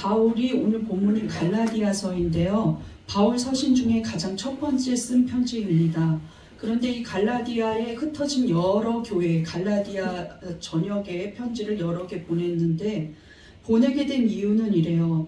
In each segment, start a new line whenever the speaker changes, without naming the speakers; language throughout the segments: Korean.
바울이 오늘 본문이 갈라디아서인데요. 바울 서신 중에 가장 첫 번째 쓴 편지입니다. 그런데 이 갈라디아에 흩어진 여러 교회, 갈라디아 전역에 편지를 여러 개 보냈는데 보내게 된 이유는 이래요.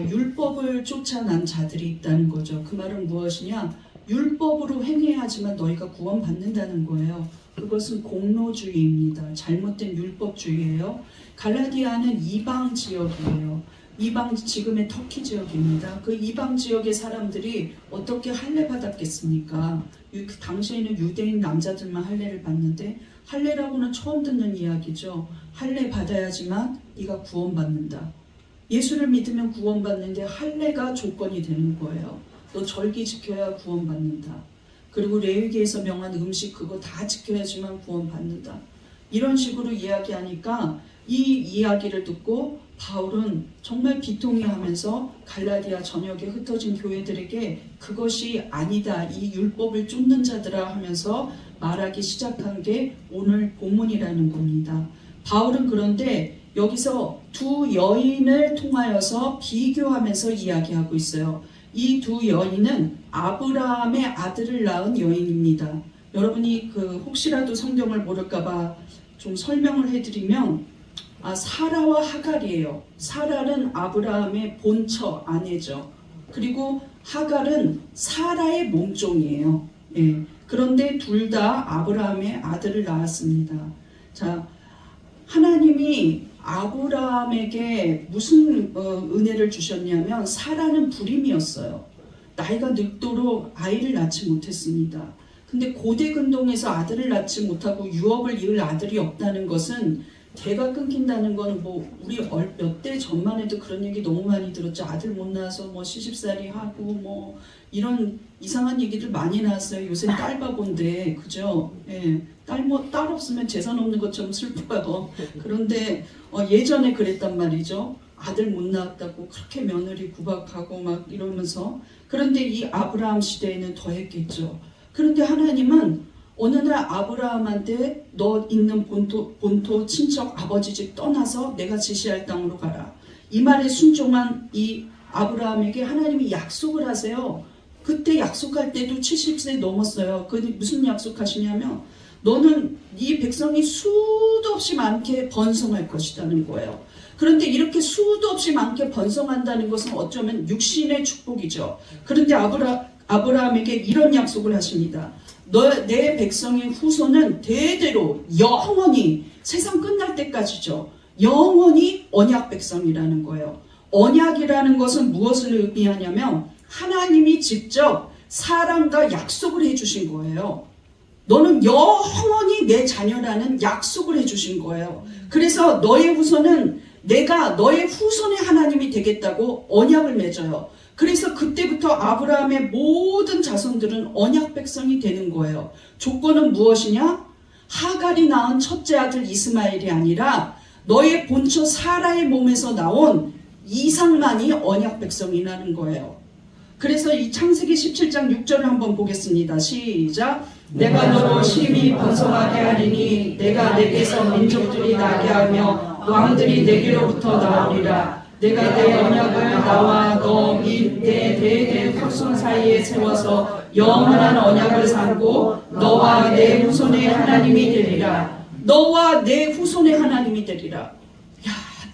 율법을 쫓아난 자들이 있다는 거죠. 그 말은 무엇이냐? 율법으로 행해야지만 너희가 구원받는다는 거예요. 그것은 공로주의입니다. 잘못된 율법주의예요. 갈라디아는 이방 지역이에요. 이방, 지금의 터키 지역입니다. 그 이방 지역의 사람들이 어떻게 할례 받았겠습니까? 그 당시에는 유대인 남자들만 할례를 받는데, 할례라고는 처음 듣는 이야기죠. 할례 받아야지만 네가 구원받는다. 예수를 믿으면 구원받는데 할례가 조건이 되는 거예요. 너 절기 지켜야 구원받는다. 그리고 레위기에서 명한 음식 그거 다 지켜야지만 구원받는다. 이런 식으로 이야기하니까 이 이야기를 듣고 바울은 정말 비통해하면서 갈라디아 전역에 흩어진 교회들에게 그것이 아니다, 이 율법을 쫓는 자들아 하면서 말하기 시작한 게 오늘 본문이라는 겁니다. 바울은 그런데 여기서 두 여인을 통하여서 비교하면서 이야기하고 있어요. 이 두 여인은 아브라함의 아들을 낳은 여인입니다. 여러분이 혹시라도 성경을 모를까봐 좀 설명을 해드리면, 사라와 하갈이에요. 사라는 아브라함의 본처 아내죠. 그리고 하갈은 사라의 몸종이에요. 예. 그런데 둘 다 아브라함의 아들을 낳았습니다. 자, 하나님이 아브라함에게 무슨 은혜를 주셨냐면 사라는 불임이었어요. 나이가 늙도록 아이를 낳지 못했습니다. 근데 고대 근동에서 아들을 낳지 못하고 유업을 이을 아들이 없다는 것은 대가 끊긴다는 거는 우리 몇 대 전만 해도 그런 얘기 너무 많이 들었죠. 아들 못 낳아서 시집살이 하고 이런 이상한 얘기들 많이 나왔어요. 요새 딸바본데, 그죠? 예. 딸 없으면 재산 없는 것처럼 슬퍼요. 그런데 예전에 그랬단 말이죠. 아들 못 낳았다고 그렇게 며느리 구박하고 막 이러면서. 그런데 이 아브라함 시대에는 더 했겠죠. 그런데 하나님은 어느 날 아브라함한테 너 있는 본토 친척 아버지 집 떠나서 내가 지시할 땅으로 가라. 이 말에 순종한 이 아브라함에게 하나님이 약속을 하세요. 그때 약속할 때도 70세 넘었어요. 무슨 약속하시냐면 너는 네 백성이 수도 없이 많게 번성할 것이라는 거예요. 그런데 이렇게 수도 없이 많게 번성한다는 것은 어쩌면 육신의 축복이죠. 그런데 아브라함에게 이런 약속을 하십니다. 내 백성의 후손은 대대로 영원히, 세상 끝날 때까지죠. 영원히 언약 백성이라는 거예요. 언약이라는 것은 무엇을 의미하냐면 하나님이 직접 사람과 약속을 해주신 거예요. 너는 영원히 내 자녀라는 약속을 해주신 거예요. 그래서 너의 후손은 내가 너의 후손의 하나님이 되겠다고 언약을 맺어요. 그래서 그때부터 아브라함의 모든 자손들은 언약 백성이 되는 거예요. 조건은 무엇이냐? 하갈이 낳은 첫째 아들 이스마엘이 아니라 너의 본처 사라의 몸에서 나온 이삭만이 언약 백성이라는 거예요. 그래서 이 창세기 17장 6절을 한번 보겠습니다. 시작. 내가 너로 심히 번성하게 하리니 내가 내게서 민족들이 나게 하며 왕들이 내게로부터 나오리라. 내가 내 언약을 나와 너 및 내 대대 후손 사이에 세워서 영원한 언약을 삼고 너와 내 후손의 하나님이 되리라. 너와 내 후손의 하나님이 되리라. 야,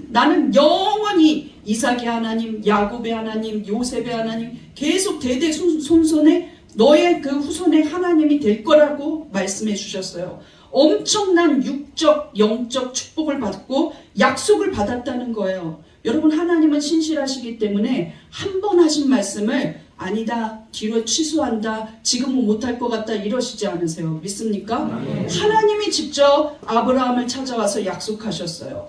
나는 영원히 이삭의 하나님, 야곱의 하나님, 요셉의 하나님, 계속 대대 손손에 너의 그 후손의 하나님이 될 거라고 말씀해 주셨어요. 엄청난 육적, 영적 축복을 받고 약속을 받았다는 거예요. 여러분, 하나님은 신실하시기 때문에 한 번 하신 말씀을 아니다, 뒤로 취소한다, 지금은 못할 것 같다 이러시지 않으세요. 믿습니까? 하나님이 직접 아브라함을 찾아와서 약속하셨어요.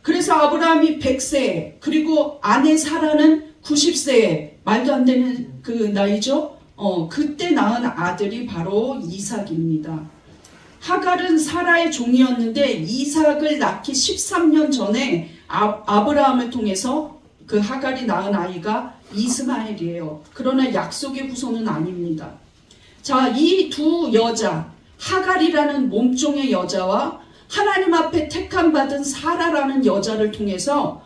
그래서 아브라함이 100세, 그리고 아내 사라는 90세에, 말도 안 되는 그 나이죠. 그때 낳은 아들이 바로 이삭입니다. 하갈은 사라의 종이었는데 이삭을 낳기 13년 전에 아브라함을 통해서 그 하갈이 낳은 아이가 이스마엘이에요. 그러나 약속의 후손은 아닙니다. 자, 이 두 여자, 하갈이라는 몸종의 여자와 하나님 앞에 택함 받은 사라라는 여자를 통해서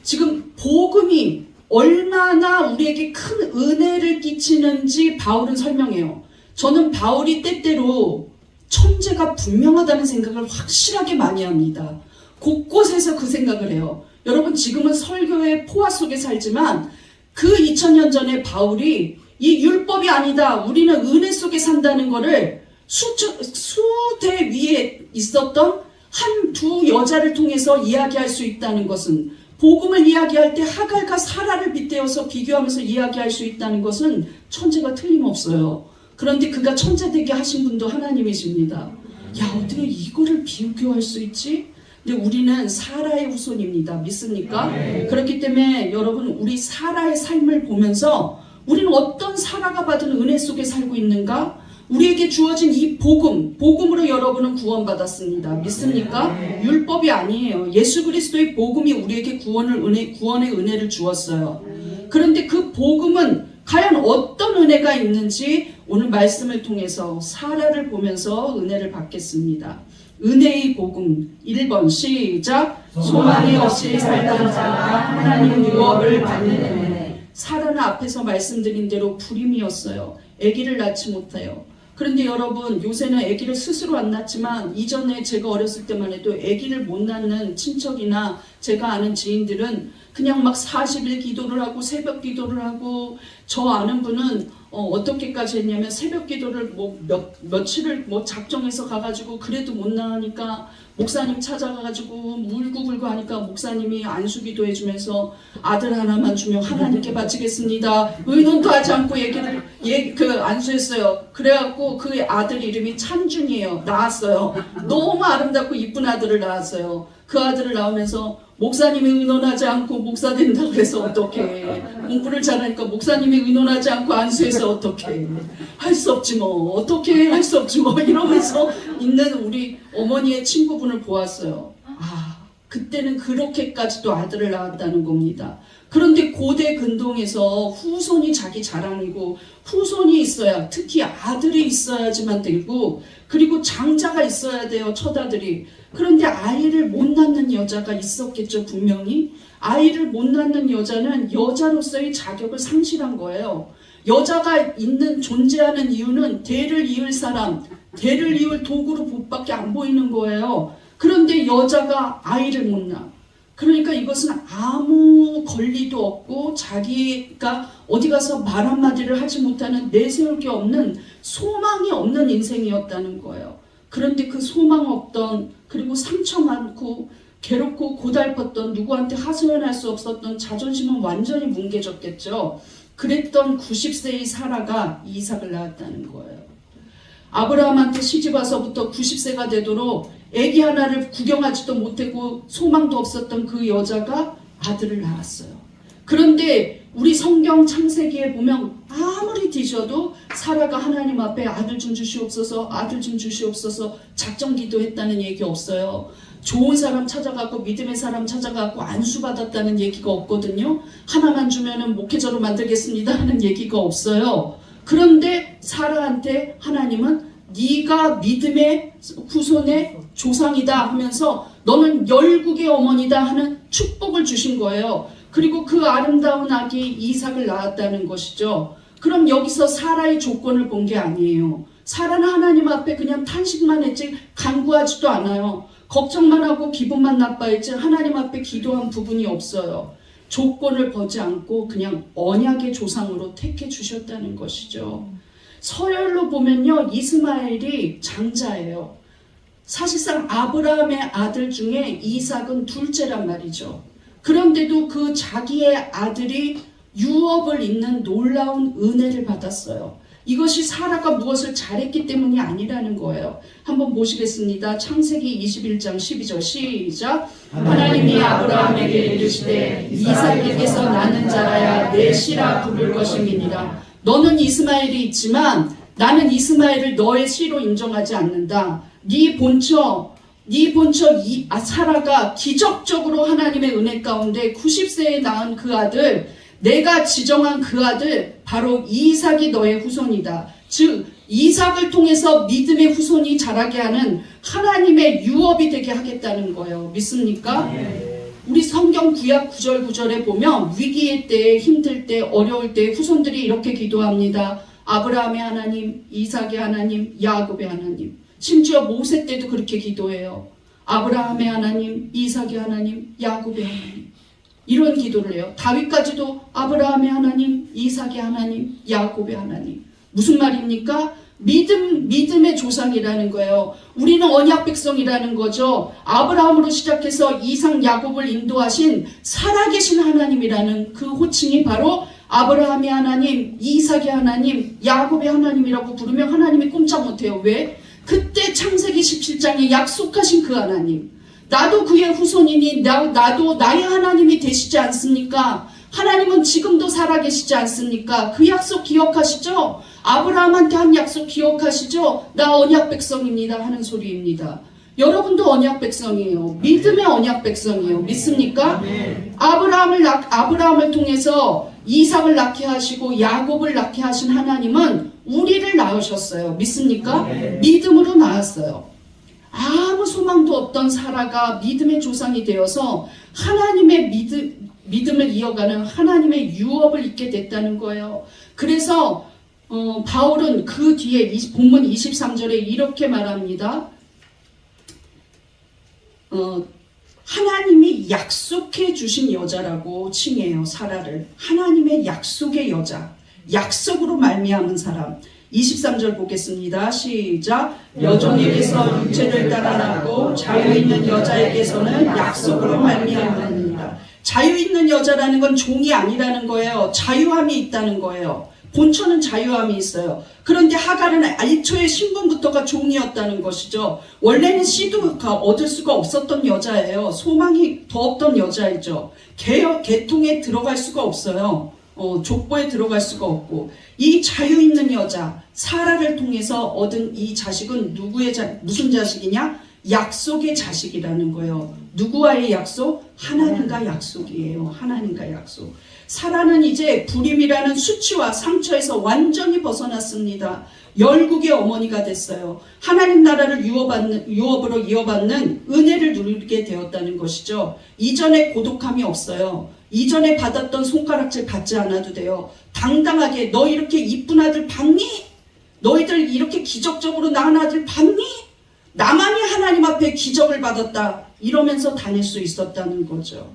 지금 복음이 얼마나 우리에게 큰 은혜를 끼치는지 바울은 설명해요. 저는 바울이 때때로 천재가 분명하다는 생각을 확실하게 많이 합니다. 곳곳에서 그 생각을 해요. 여러분, 지금은 설교의 포화 속에 살지만 그 2000년 전에 바울이 이 율법이 아니다, 우리는 은혜 속에 산다는 거를 수대 위에 있었던 한두 여자를 통해서 이야기할 수 있다는 것은, 복음을 이야기할 때 하갈과 사라를 빗대어서 비교하면서 이야기할 수 있다는 것은 천재가 틀림없어요. 그런데 그가 천재 되게 하신 분도 하나님이십니다. 야, 어떻게 이거를 비교할 수 있지? 근데 우리는 사라의 후손입니다. 믿습니까? 그렇기 때문에 여러분, 우리 사라의 삶을 보면서 우리는 어떤 사라가 받은 은혜 속에 살고 있는가? 우리에게 주어진 이 복음으로 여러분은 구원받았습니다. 믿습니까? 율법이 아니에요. 예수 그리스도의 복음이 우리에게 구원의 은혜를 주었어요. 그런데 그 복음은 과연 어떤 은혜가 있는지 오늘 말씀을 통해서 사라를 보면서 은혜를 받겠습니다. 은혜의 복음 1번 시작. 소망이 없이 살던 자가 하나님 유업을 받는 은혜. 사라는 앞에서 말씀드린 대로 불임이었어요. 아기를 낳지 못해요. 그런데 여러분, 요새는 아기를 스스로 안 낳지만 이전에 제가 어렸을 때만 해도 아기를 못 낳는 친척이나 제가 아는 지인들은 그냥 막 40일 기도를 하고 새벽 기도를 하고, 저 아는 분은 어떻게까지 했냐면 새벽 기도를 며칠을 작정해서 가가지고 그래도 못 나으니까 목사님 찾아가가지고 울고불고 하니까 목사님이 안수기도 해주면서 아들 하나만 주면 하나님께 바치겠습니다. 의논도 하지 않고 안수했어요. 그래갖고 그 아들 이름이 찬준이에요. 낳았어요. 너무 아름답고 이쁜 아들을 낳았어요. 그 아들을 낳으면서 목사님이 의논하지 않고 목사 된다 그래서 어떡해. 공부를 잘하니까 목사님이 의논하지 않고 안수해서 어떡해. 할 수 없지 뭐. 어떡해. 할 수 없지 뭐. 이러면서 있는 우리 어머니의 친구분을 보았어요. 그때는 그렇게까지도 아들을 낳았다는 겁니다. 그런데 고대 근동에서 후손이 자기 자랑이고, 후손이 있어야, 특히 아들이 있어야지만 되고, 그리고 장자가 있어야 돼요, 첫아들이. 그런데 아이를 못 낳는 여자가 있었겠죠, 분명히. 아이를 못 낳는 여자는 여자로서의 자격을 상실한 거예요. 여자가 존재하는 이유는 대를 이을 사람, 대를 이을 도구로 법밖에 안 보이는 거예요. 그런데 여자가 아이를 못 낳아. 그러니까 이것은 아무 권리도 없고 자기가 어디 가서 말 한마디를 하지 못하는, 내세울 게 없는, 소망이 없는 인생이었다는 거예요. 그런데 그 소망 없던, 그리고 상처 많고 괴롭고 고달팠던, 누구한테 하소연할 수 없었던 자존심은 완전히 뭉개졌겠죠. 그랬던 90세의 사라가 이삭을 낳았다는 거예요. 아브라함한테 시집와서부터 90세가 되도록 아기 하나를 구경하지도 못하고 소망도 없었던 그 여자가 아들을 낳았어요. 그런데 우리 성경 창세기에 보면 아무리 뒤져도 사라가 하나님 앞에 아들 좀 주시옵소서, 아들 좀 주시옵소서 작정 기도했다는 얘기 없어요. 좋은 사람 찾아가고 믿음의 사람 찾아가고 안수받았다는 얘기가 없거든요. 하나만 주면은 목회자로 만들겠습니다 하는 얘기가 없어요. 그런데 사라한테 하나님은 네가 믿음의 후손의 조상이다 하면서 너는 열국의 어머니다 하는 축복을 주신 거예요. 그리고 그 아름다운 아기 이삭을 낳았다는 것이죠. 그럼 여기서 사라의 조건을 본 게 아니에요. 사라는 하나님 앞에 그냥 탄식만 했지 간구하지도 않아요. 걱정만 하고 기분만 나빠했지 하나님 앞에 기도한 부분이 없어요. 조건을 보지 않고 그냥 언약의 조상으로 택해 주셨다는 것이죠. 서열로 보면요, 이스마엘이 장자예요. 사실상 아브라함의 아들 중에 이삭은 둘째란 말이죠. 그런데도 그 자기의 아들이 유업을 잇는 놀라운 은혜를 받았어요. 이것이 사라가 무엇을 잘했기 때문이 아니라는 거예요. 한번 보시겠습니다. 창세기 21장 12절 시작. 하나님이 아브라함에게 이르시되 이삭에게서 나는 자라야 내 씨라 부를 것임이니라. 너는 이스마엘이 있지만 나는 이스마엘을 너의 씨로 인정하지 않는다. 네 본처 사라가 기적적으로 하나님의 은혜 가운데 90세에 낳은 그 아들, 내가 지정한 그 아들 바로 이삭이 너의 후손이다. 즉 이삭을 통해서 믿음의 후손이 자라게 하는 하나님의 유업이 되게 하겠다는 거예요. 믿습니까? 우리 성경 구약 구절구절에 보면 위기의 때, 힘들 때, 어려울 때 후손들이 이렇게 기도합니다. 아브라함의 하나님, 이삭의 하나님, 야곱의 하나님. 심지어 모세 때도 그렇게 기도해요. 아브라함의 하나님, 이삭의 하나님, 야곱의 하나님. 이런 기도를 해요. 다윗까지도 아브라함의 하나님, 이삭의 하나님, 야곱의 하나님. 무슨 말입니까? 믿음의 조상이라는 거예요. 우리는 언약 백성이라는 거죠. 아브라함으로 시작해서 이삭, 야곱을 인도하신 살아계신 하나님이라는 그 호칭이 바로 아브라함의 하나님, 이삭의 하나님, 야곱의 하나님이라고 부르면 하나님이 꼼짝 못해요. 왜? 그때 창세기 17장에 약속하신 그 하나님. 나도 그의 후손이니 나도 나의 하나님이 되시지 않습니까? 하나님은 지금도 살아계시지 않습니까? 그 약속 기억하시죠? 아브라함한테 한 약속 기억하시죠? 나 언약 백성입니다 하는 소리입니다. 여러분도 언약 백성이에요. 믿음의 언약 백성이에요. 믿습니까? 아브라함을 통해서 이삭을 낳게 하시고 야곱을 낳게 하신 하나님은 우리를 낳으셨어요. 믿습니까? 믿음으로 낳았어요. 아무 소망도 없던 사라가 믿음의 조상이 되어서 하나님의 믿음을 이어가는 하나님의 유업을 입게 됐다는 거예요. 그래서 바울은 그 뒤에 본문 23절에 이렇게 말합니다. 하나님이 약속해 주신 여자라고 칭해요. 사라를. 하나님의 약속의 여자. 약속으로 말미암은 사람. 23절 보겠습니다. 시작. 여종에게서 육체를 따라 낳고 자유 있는 여자에게서는 약속으로 말미암으니라. 자유 있는 여자라는 건 종이 아니라는 거예요. 자유함이 있다는 거예요. 본처는 자유함이 있어요. 그런데 하갈은 애초에 신분부터가 종이었다는 것이죠. 원래는 씨도 얻을 수가 없었던 여자예요. 소망이 더 없던 여자이죠. 계통에 들어갈 수가 없어요. 족보에 들어갈 수가 없고, 이 자유 있는 여자 사라를 통해서 얻은 이 자식은 무슨 자식이냐? 약속의 자식이라는 거예요. 누구와의 약속? 하나님과 약속이에요. 하나님과 약속. 사라는 이제 불임이라는 수치와 상처에서 완전히 벗어났습니다. 열국의 어머니가 됐어요. 하나님 나라를 유업으로 이어받는 은혜를 누리게 되었다는 것이죠. 이전에 고독함이 없어요. 이전에 받았던 손가락질 받지 않아도 돼요. 당당하게 너 이렇게 이쁜 아들 봤니? 너희들 이렇게 기적적으로 낳은 아들 봤니? 나만이 하나님 앞에 기적을 받았다. 이러면서 다닐 수 있었다는 거죠.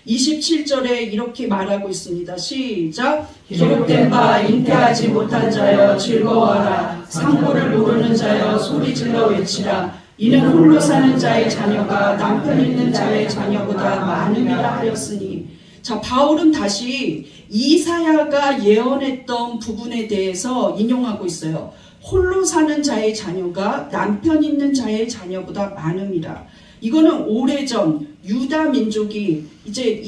27절에 이렇게 말하고 있습니다. 시작. 기록된 바 잉태하지 못한 자여 즐거워하라. 상고를 모르는 자여 소리질러 외치라. 이는 홀로 사는 자의 자녀가 남편 있는 자의 자녀보다 많음이라 하였으니. 자, 바울은 다시 이사야가 예언했던 부분에 대해서 인용하고 있어요. 홀로 사는 자의 자녀가 남편 있는 자의 자녀보다 많음이라. 이거는 오래전 유다 민족이 이제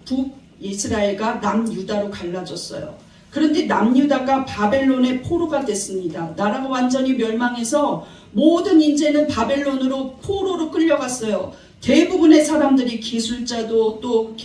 북이스라엘과 남유다로 갈라졌어요. 그런데 남유다가 바벨론의 포로가 됐습니다. 나라가 완전히 멸망해서 모든 인재는 바벨론으로 포로로 끌려갔어요. 대부분의 사람들이 기술자도 또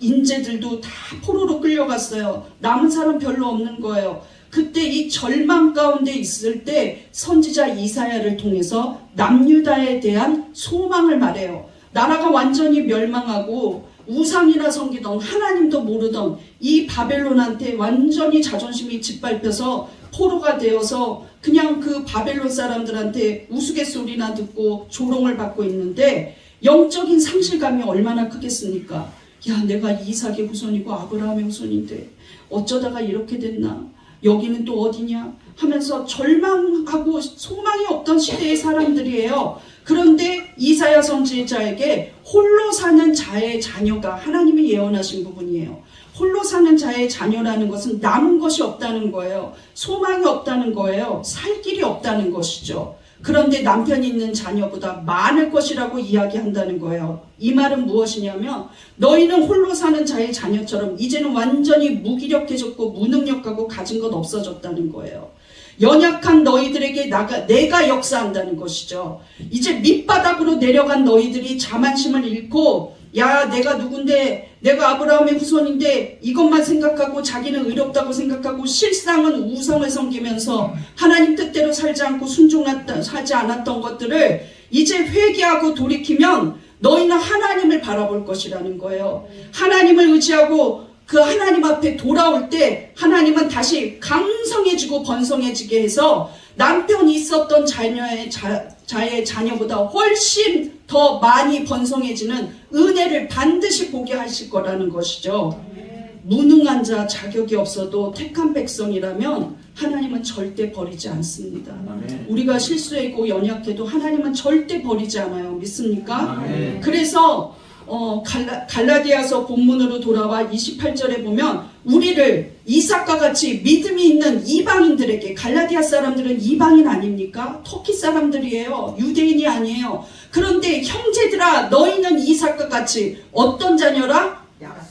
인재들도 다 포로로 끌려갔어요. 남은 사람 별로 없는 거예요. 그때 이 절망 가운데 있을 때 선지자 이사야를 통해서 남유다에 대한 소망을 말해요. 나라가 완전히 멸망하고 우상이나 섬기던 하나님도 모르던 이 바벨론한테 완전히 자존심이 짓밟혀서 포로가 되어서 그냥 그 바벨론 사람들한테 우스갯소리나 듣고 조롱을 받고 있는데 영적인 상실감이 얼마나 크겠습니까? 야, 내가 이삭의 후손이고 아브라함의 후손인데 어쩌다가 이렇게 됐나? 여기는 또 어디냐? 하면서 절망하고 소망이 없던 시대의 사람들이에요. 그런데 이사야 선지자에게 홀로 사는 자의 자녀가 하나님이 예언하신 부분이에요. 홀로 사는 자의 자녀라는 것은 남은 것이 없다는 거예요. 소망이 없다는 거예요. 살 길이 없다는 것이죠. 그런데 남편 있는 자녀보다 많을 것이라고 이야기한다는 거예요. 이 말은 무엇이냐면 너희는 홀로 사는 자의 자녀처럼 이제는 완전히 무기력해졌고 무능력하고 가진 것 없어졌다는 거예요. 연약한 너희들에게 내가 역사한다는 것이죠. 이제 밑바닥으로 내려간 너희들이 자만심을 잃고 야, 내가 누군데, 내가 아브라함의 후손인데 이것만 생각하고 자기는 의롭다고 생각하고 실상은 우상을 섬기면서 하나님 뜻대로 살지 않고 순종하지 않았던 것들을 이제 회개하고 돌이키면 너희는 하나님을 바라볼 것이라는 거예요. 하나님을 의지하고 그 하나님 앞에 돌아올 때 하나님은 다시 강성해지고 번성해지게 해서 남편이 있었던 자의 자녀보다 훨씬 더 많이 번성해지는 은혜를 반드시 보게 하실 거라는 것이죠. 무능한 자, 자격이 없어도 택한 백성이라면 하나님은 절대 버리지 않습니다. 우리가 실수했고 연약해도 하나님은 절대 버리지 않아요. 믿습니까? 그래서 갈라디아서 본문으로 돌아와 28절에 보면 우리를 이삭과 같이 믿음이 있는 이방인들에게, 갈라디아 사람들은 이방인 아닙니까? 터키 사람들이에요. 유대인이 아니에요. 그런데 형제들아 너희는 이삭과 같이 어떤 자녀라?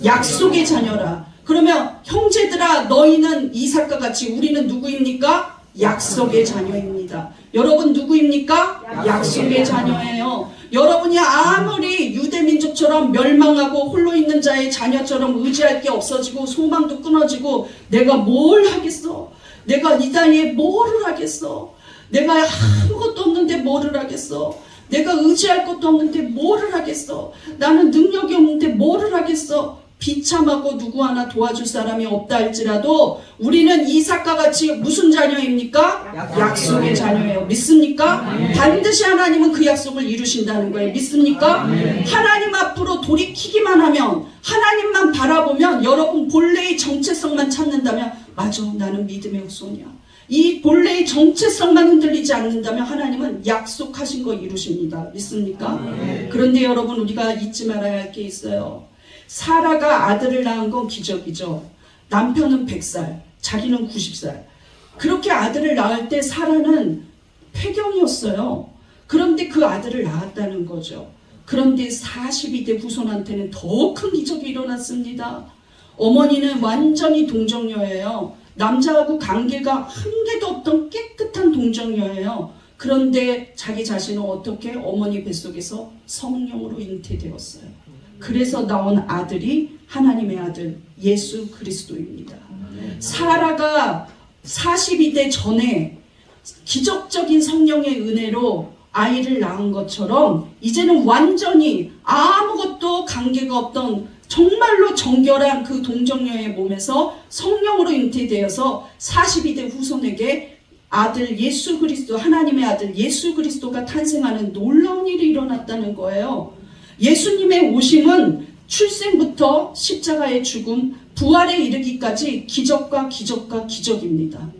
약속의 자녀라. 그러면 형제들아 너희는 이삭과 같이, 우리는 누구입니까? 약속의 자녀입니다. 여러분 누구입니까? 약속의 자녀예요. 여러분이 아무리 유대민족처럼 멸망하고 홀로 있는 자의 자녀처럼 의지할 게 없어지고 소망도 끊어지고 내가 뭘 하겠어? 내가 이 나이에 뭐를 하겠어? 내가 아무것도 없는데 뭐를 하겠어? 내가 의지할 것도 없는데 뭐를 하겠어? 나는 능력이 없는데 뭐를 하겠어? 비참하고 누구 하나 도와줄 사람이 없다 할지라도 우리는 이삭과 같이 무슨 자녀입니까? 약속의 자녀예요. 믿습니까? 반드시 하나님은 그 약속을 이루신다는 거예요. 믿습니까? 하나님 앞으로 돌이키기만 하면, 하나님만 바라보면, 여러분 본래의 정체성만 찾는다면, 맞아, 나는 믿음의 후손이야. 이 본래의 정체성만 흔들리지 않는다면 하나님은 약속하신 거 이루십니다. 믿습니까? 그런데 여러분 우리가 잊지 말아야 할 게 있어요. 사라가 아들을 낳은 건 기적이죠. 남편은 100살, 자기는 90살. 그렇게 아들을 낳을 때 사라는 폐경이었어요. 그런데 그 아들을 낳았다는 거죠. 그런데 42대 후손한테는 더 큰 기적이 일어났습니다. 어머니는 완전히 동정녀예요. 남자하고 관계가 한 개도 없던 깨끗한 동정녀예요. 그런데 자기 자신은 어떻게 어머니 뱃속에서 성령으로 잉태되었어요. 그래서 나온 아들이 하나님의 아들 예수 그리스도입니다. 사라가 42대 전에 기적적인 성령의 은혜로 아이를 낳은 것처럼 이제는 완전히 아무것도 관계가 없던 정말로 정결한 그 동정녀의 몸에서 성령으로 잉태되어서 42대 후손에게 아들 예수 그리스도, 하나님의 아들 예수 그리스도가 탄생하는 놀라운 일이 일어났다는 거예요. 예수님의 오심은 출생부터 십자가의 죽음, 부활에 이르기까지 기적과 기적과 기적입니다.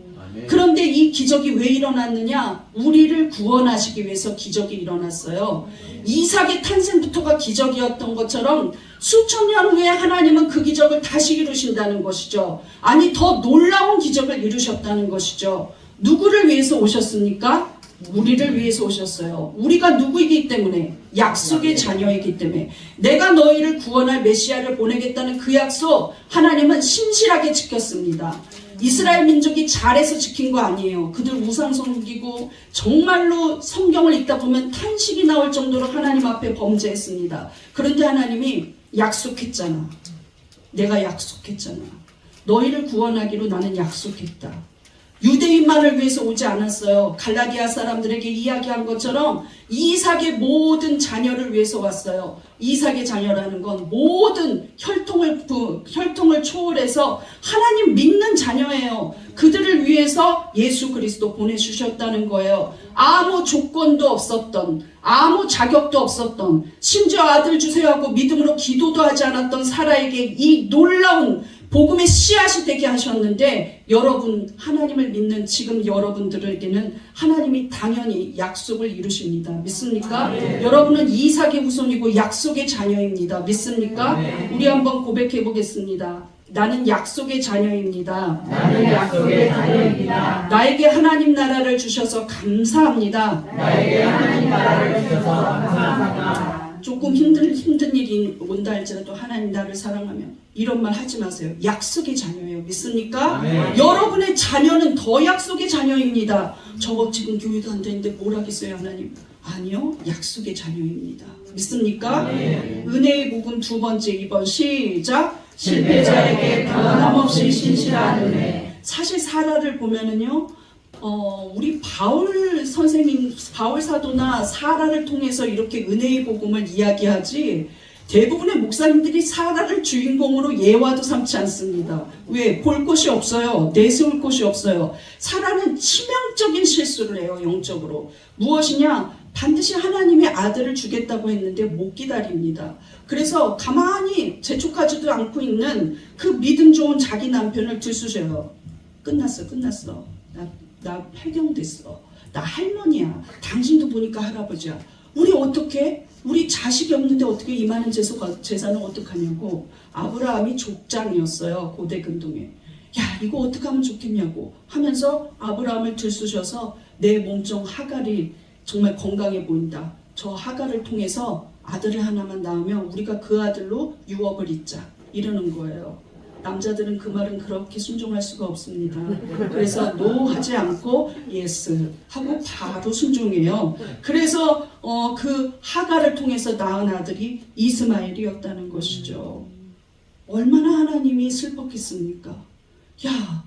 그런데 이 기적이 왜 일어났느냐? 우리를 구원하시기 위해서 기적이 일어났어요. 이삭의 탄생부터가 기적이었던 것처럼 수천 년 후에 하나님은 그 기적을 다시 이루신다는 것이죠. 아니, 더 놀라운 기적을 이루셨다는 것이죠. 누구를 위해서 오셨습니까? 우리를 위해서 오셨어요. 우리가 누구이기 때문에? 약속의 자녀이기 때문에. 내가 너희를 구원할 메시아를 보내겠다는 그 약속 하나님은 신실하게 지켰습니다. 이스라엘 민족이 잘해서 지킨 거 아니에요. 그들 우상 섬기고 정말로 성경을 읽다 보면 탄식이 나올 정도로 하나님 앞에 범죄했습니다. 그런데 하나님이 약속했잖아. 내가 약속했잖아. 너희를 구원하기로 나는 약속했다. 유대인만을 위해서 오지 않았어요. 갈라디아 사람들에게 이야기한 것처럼 이삭의 모든 자녀를 위해서 왔어요. 이삭의 자녀라는 건 모든 혈통을 초월해서 하나님 믿는 자녀예요. 그들을 위해서 예수 그리스도 보내주셨다는 거예요. 아무 조건도 없었던, 아무 자격도 없었던, 심지어 아들 주세요 하고 믿음으로 기도도 하지 않았던 사라에게 이 놀라운 복음의 씨앗이 되게 하셨는데, 여러분 하나님을 믿는 지금 여러분들에게는 하나님이 당연히 약속을 이루십니다. 믿습니까? 여러분은 이삭의 후손이고 약속의 자녀입니다. 믿습니까? 우리 한번 고백해 보겠습니다. 나는 약속의 자녀입니다.
나는 약속의 자녀입니다.
나에게 하나님 나라를 주셔서 감사합니다.
나에게 하나님 나라를 주셔서 감사합니다.
조금 힘든 일이 온다 할지라도 하나님 나를 사랑하면 이런 말 하지 마세요. 약속의 자녀예요. 믿습니까? 여러분의 자녀는 더 약속의 자녀입니다. 저거 지금 교회도 안 되는데 뭘 하겠어요 하나님? 아니요, 약속의 자녀입니다. 믿습니까? 은혜의 복음 두 번째 2번 시작. 실패자에게 변함없이 신실한 은혜. 사실 사라를 보면은요, 우리 바울 선생님, 바울 사도나 사라를 통해서 이렇게 은혜의 복음을 이야기하지 대부분의 목사님들이 사라를 주인공으로 예화도 삼지 않습니다. 왜? 볼 곳이 없어요. 내세울 곳이 없어요. 사라는 치명적인 실수를 해요. 영적으로. 무엇이냐? 반드시 하나님의 아들을 주겠다고 했는데 못 기다립니다. 그래서 가만히 재촉하지도 않고 있는 그 믿음 좋은 자기 남편을 들쑤셔요. 끝났어. 나 폐경됐어. 나 할머니야. 당신도 보니까 할아버지야. 우리 어떻게? 우리 자식이 없는데 어떻게 이 많은 재산을 어떡하냐고. 아브라함이 족장이었어요. 고대 근동에. 야, 이거 어떻게 하면 좋겠냐고 하면서 아브라함을 들쑤셔서 내 몸종 하갈이 정말 건강해 보인다. 저 하갈을 통해서 아들을 하나만 낳으면 우리가 그 아들로 유업을 잇자. 이러는 거예요. 남자들은 그 말은 그렇게 순종할 수가 없습니다. 그래서 노 하지 않고 예스 하고 바로 순종해요. 그래서 그 하갈을 통해서 낳은 아들이 이스마엘이었다는 것이죠. 얼마나 하나님이 슬펐겠습니까? 야,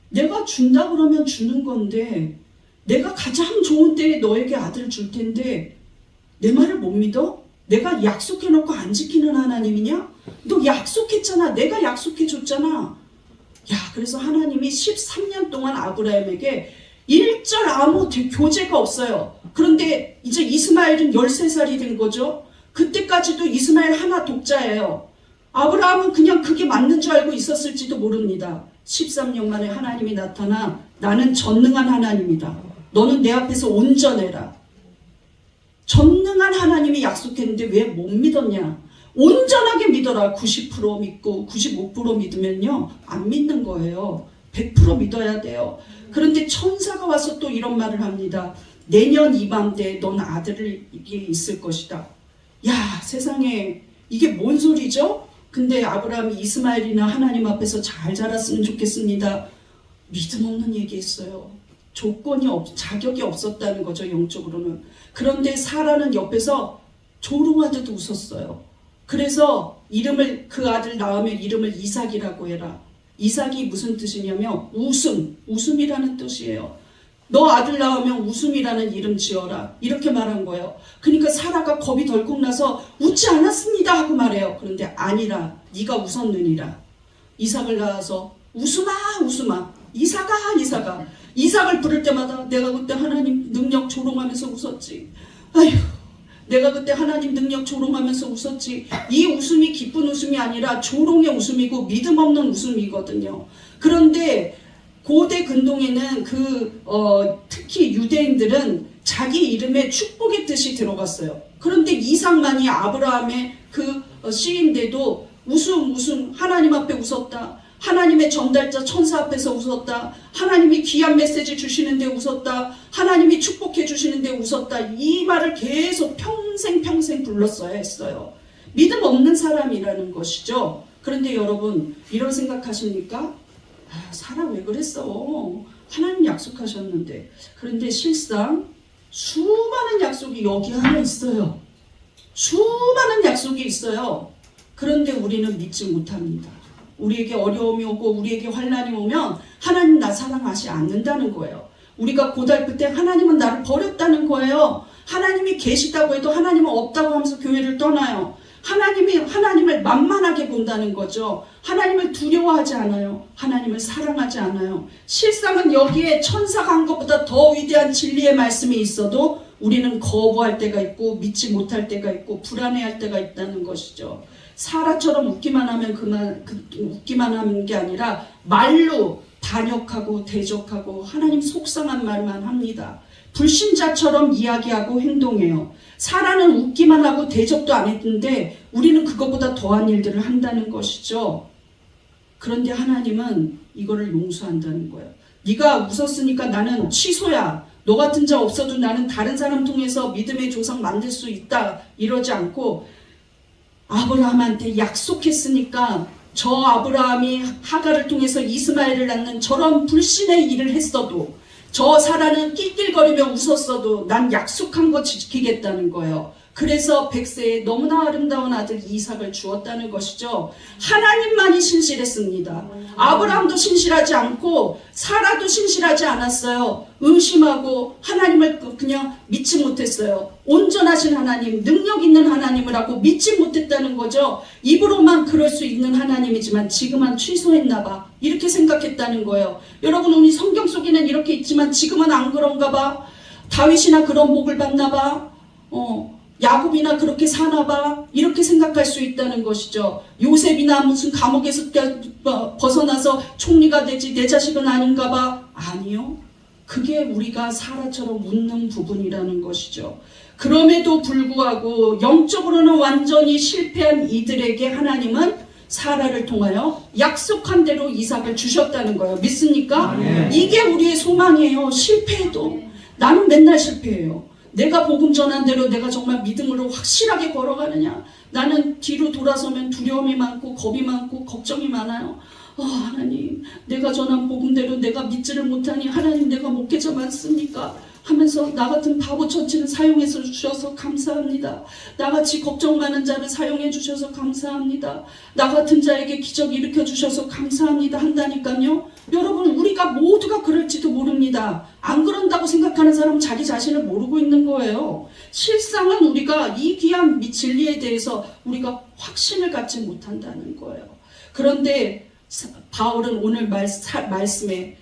내가 준다 그러면 주는 건데 내가 가장 좋은 때에 너에게 아들을 줄 텐데 내 말을 못 믿어? 내가 약속해놓고 안 지키는 하나님이냐? 너 약속했잖아. 내가 약속해줬잖아. 야, 그래서 하나님이 13년 동안 아브라함에게 일절 아무 교제가 없어요. 그런데 이제 이스마엘은 13살이 된 거죠. 그때까지도 이스마엘 하나 독자예요. 아브라함은 그냥 그게 맞는 줄 알고 있었을지도 모릅니다. 13년 만에 하나님이 나타나 나는 전능한 하나님이다. 너는 내 앞에서 온전해라. 전능한 하나님이 약속했는데 왜 못 믿었냐? 온전하게 믿어라. 90% 믿고 95% 믿으면요 안 믿는 거예요. 100% 믿어야 돼요. 그런데 천사가 와서 또 이런 말을 합니다. 내년 이맘때 넌 아들이 있을 것이다. 야, 세상에 이게 뭔 소리죠? 근데 아브라함이 이스마엘이나 하나님 앞에서 잘 자랐으면 좋겠습니다. 믿음 없는 얘기했어요. 자격이 없었다는 거죠, 영적으로는. 그런데 사라는 옆에서 조롱하듯 웃었어요. 그래서 그 아들 낳으면 이름을 이삭이라고 해라. 이삭이 무슨 뜻이냐면 웃음이라는 뜻이에요. 너 아들 낳으면 웃음이라는 이름 지어라. 이렇게 말한 거예요. 그러니까 사라가 겁이 덜컥 나서 웃지 않았습니다 하고 말해요. 그런데 아니라 네가 웃었느니라. 이삭을 낳아서 웃음아 이삭을 부를 때마다 내가 그때 하나님 능력 조롱하면서 웃었지. 아휴, 내가 그때 하나님 능력 조롱하면서 웃었지. 이 웃음이 기쁜 웃음이 아니라 조롱의 웃음이고 믿음 없는 웃음이거든요. 그런데 고대 근동에는 특히 유대인들은 자기 이름에 축복의 뜻이 들어갔어요. 그런데 이삭만이 아브라함의 씨인데도 웃음 하나님 앞에 웃었다. 하나님의 전달자 천사 앞에서 웃었다. 하나님이 귀한 메시지 주시는데 웃었다. 하나님이 축복해 주시는데 웃었다. 이 말을 계속 평생 불렀어야 했어요. 믿음 없는 사람이라는 것이죠. 그런데 여러분 이런 생각하십니까? 사라 왜 그랬어? 하나님 약속하셨는데. 그런데 실상 수많은 약속이 여기 하나 있어요. 수많은 약속이 있어요. 그런데 우리는 믿지 못합니다. 우리에게 어려움이 오고 우리에게 환난이 오면 하나님 나 사랑하지 않는다는 거예요. 우리가 고달플 때 하나님은 나를 버렸다는 거예요. 하나님이 계시다고 해도 하나님은 없다고 하면서 교회를 떠나요. 하나님을 만만하게 본다는 거죠. 하나님을 두려워하지 않아요. 하나님을 사랑하지 않아요. 실상은 여기에 천사가 한 것보다 더 위대한 진리의 말씀이 있어도 우리는 거부할 때가 있고 믿지 못할 때가 있고 불안해할 때가 있다는 것이죠. 사라처럼 웃기만 하는 게 아니라 말로 반역하고 대적하고 하나님 속상한 말만 합니다. 불신자처럼 이야기하고 행동해요. 사라는 웃기만 하고 대적도 안 했는데 우리는 그것보다 더한 일들을 한다는 것이죠. 그런데 하나님은 이거를 용서한다는 거예요. 네가 웃었으니까 나는 취소야. 너 같은 자 없어도 나는 다른 사람 통해서 믿음의 조상 만들 수 있다. 이러지 않고 아브라함한테 약속했으니까 저 아브라함이 하갈을 통해서 이스마엘을 낳는 저런 불신의 일을 했어도 저 사라는 낄낄거리며 웃었어도 난 약속한 거 지키겠다는 거예요. 그래서 100세에 너무나 아름다운 아들 이삭을 주었다는 것이죠. 하나님만이 신실했습니다. 아브라함도 신실하지 않고 사라도 신실하지 않았어요. 의심하고 하나님을 그냥 믿지 못했어요. 온전하신 하나님, 능력 있는 하나님을 하고 믿지 못했다는 거죠. 입으로만 그럴 수 있는 하나님이지만 지금은 취소했나 봐. 이렇게 생각했다는 거예요. 여러분, 우리 성경 속에는 이렇게 있지만 지금은 안 그런가 봐. 다윗이나 그런 복을 받나 봐. 야곱이나 그렇게 사나 봐. 이렇게 생각할 수 있다는 것이죠. 요셉이나 무슨 감옥에서 벗어나서 총리가 되지 내 자식은 아닌가 봐. 아니요. 그게 우리가 사라처럼 묻는 부분이라는 것이죠. 그럼에도 불구하고 영적으로는 완전히 실패한 이들에게 하나님은 사라를 통하여 약속한 대로 이삭을 주셨다는 거예요. 믿습니까? 이게 우리의 소망이에요. 실패해도. 나는 맨날 실패해요. 내가 복음 전한 대로 내가 정말 믿음으로 확실하게 걸어가느냐. 나는 뒤로 돌아서면 두려움이 많고 겁이 많고 걱정이 많아요. 하나님, 내가 전한 복음대로 내가 믿지를 못하니 하나님, 내가 목회자 많습니까? 하면서 나 같은 바보 처치는 사용해서 주셔서 감사합니다. 나같이 걱정 많은 자를 사용해 주셔서 감사합니다. 나 같은 자에게 기적 일으켜 주셔서 감사합니다 한다니까요. 여러분, 우리가 모두가 그럴지도 모릅니다. 안 그런다고 생각하는 사람은 자기 자신을 모르고 있는 거예요. 실상은 우리가 이 귀한 진리에 대해서 우리가 확신을 갖지 못한다는 거예요. 그런데 바울은 오늘 말씀에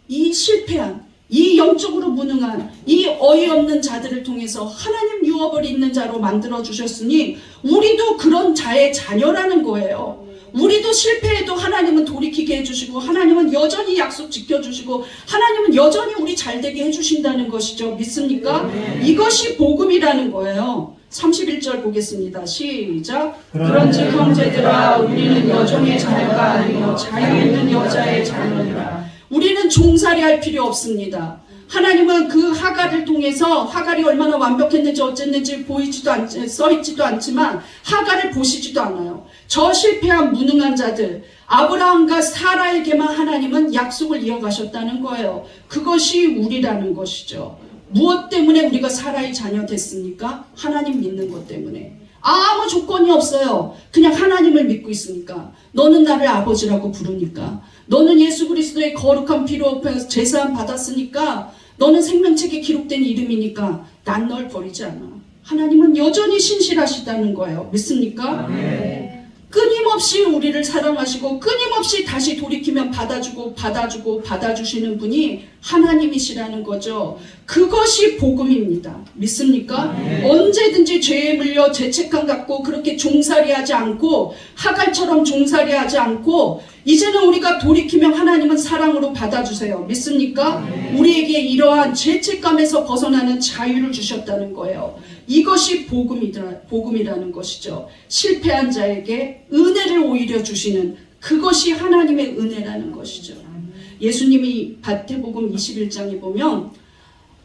이 실패한, 이 영적으로 무능한, 이 어이없는 자들을 통해서 하나님 유업을 잇는 자로 만들어 주셨으니 우리도 그런 자의 자녀라는 거예요. 우리도 실패해도 하나님은 돌이키게 해주시고, 하나님은 여전히 약속 지켜주시고, 하나님은 여전히 우리 잘되게 해주신다는 것이죠. 믿습니까? 이것이 복음이라는 거예요. 31절 보겠습니다. 시작. 그런즉 형제들아, 우리는 여종의 자녀가 아니요 자유 있는 여자의 자녀니라. 우리는 종살이 할 필요 없습니다. 하나님은 그 하갈을 통해서, 하갈이 얼마나 완벽했는지 어쨌는지 써있지도 않지만 하갈을 보시지도 않아요. 저 실패한 무능한 자들, 아브라함과 사라에게만 하나님은 약속을 이어가셨다는 거예요. 그것이 우리라는 것이죠. 무엇 때문에 우리가 사라의 자녀 됐습니까? 하나님 믿는 것 때문에. 아무 조건이 없어요. 그냥 하나님을 믿고 있으니까. 너는 나를 아버지라고 부르니까. 너는 예수 그리스도의 거룩한 피로 앞에서 제사함 받았으니까. 너는 생명책에 기록된 이름이니까 난 널 버리지 않아. 하나님은 여전히 신실하시다는 거예요. 믿습니까? 끊임없이 우리를 사랑하시고 끊임없이 다시 돌이키면 받아주시는 분이 하나님이시라는 거죠. 그것이 복음입니다. 믿습니까? 언제든지 죄에 물려 죄책감 갖고 그렇게 종살이하지 않고, 하갈처럼 종살이하지 않고, 이제는 우리가 돌이키면 하나님은 사랑으로 받아주세요. 믿습니까? 우리에게 이러한 죄책감에서 벗어나는 자유를 주셨다는 거예요. 이것이 복음이라는 것이죠. 실패한 자에게 은혜를 오히려 주시는, 그것이 하나님의 은혜라는 것이죠. 예수님이 마태복음 21장에 보면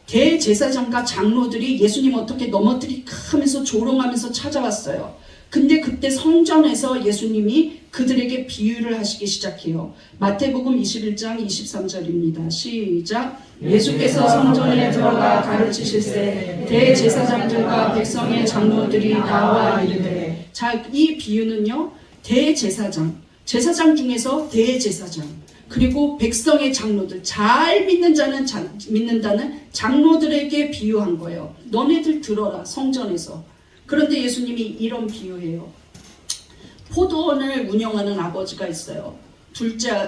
대제사장과 장로들이 예수님 어떻게 넘어뜨릴까 하면서 조롱하면서 찾아왔어요. 근데 그때 성전에서 예수님이 그들에게 비유를 하시기 시작해요. 마태복음 21장 23절입니다. 시작. 예수께서 성전에 들어가 가르치실세 대제사장들과 백성의 장로들이 나와 이르되. 자, 이 비유는요, 제사장 중에서 대제사장, 그리고 백성의 장로들, 잘 믿는 자는 믿는다는 장로들에게 비유한 거예요. 너네들 들어라, 성전에서. 그런데 예수님이 이런 비유예요. 포도원을 운영하는 아버지가 있어요.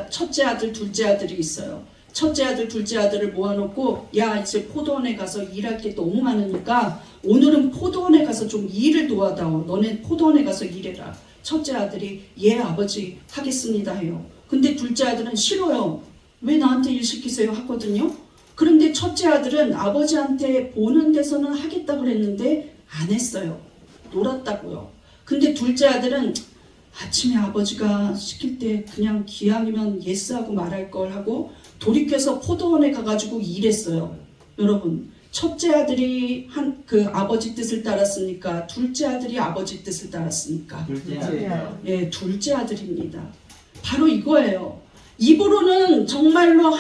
첫째 아들, 둘째 아들이 있어요. 첫째 아들, 둘째 아들을 모아놓고, 야, 이제 포도원에 가서 일할 게 너무 많으니까 오늘은 포도원에 가서 좀 일을 도와다오. 너네 포도원에 가서 일해라. 첫째 아들이 예 아버지 하겠습니다 해요. 근데 둘째 아들은 싫어요. 왜 나한테 일 시키세요 하거든요. 그런데 첫째 아들은 아버지한테 보는 데서는 하겠다 그랬는데 안 했어요. 놀았다고요. 근데 둘째 아들은 아침에 아버지가 시킬 때 그냥 기왕이면 예스하고 말할 걸 하고 돌이켜서 포도원에 가가지고 일했어요. 여러분, 첫째 아들이 그 아버지 뜻을 따랐습니까? 둘째 아들이 아버지 뜻을 따랐습니까? 예, 둘째 아들입니다. 바로 이거예요. 입으로는 정말로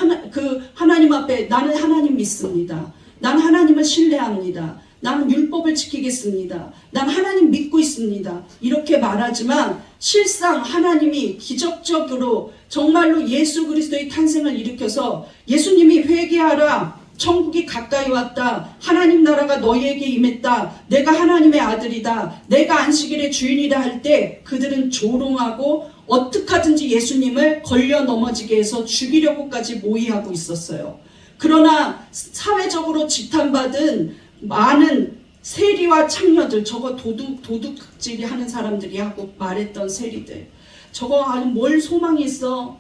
하나님 앞에 나는 하나님 믿습니다. 난 하나님을 신뢰합니다. 나는 율법을 지키겠습니다. 난 하나님 믿고 있습니다. 이렇게 말하지만 실상 하나님이 기적적으로 정말로 예수 그리스도의 탄생을 일으켜서 예수님이 회개하라, 천국이 가까이 왔다, 하나님 나라가 너희에게 임했다, 내가 하나님의 아들이다, 내가 안식일의 주인이다 할 때 그들은 조롱하고 어떻게 하든지 예수님을 걸려 넘어지게 해서 죽이려고까지 모의하고 있었어요. 그러나 사회적으로 지탄받은 많은 세리와 창녀들, 저거 도둑질이 하는 사람들이 하고 말했던 세리들, 저거 아주 뭘 소망이 있어,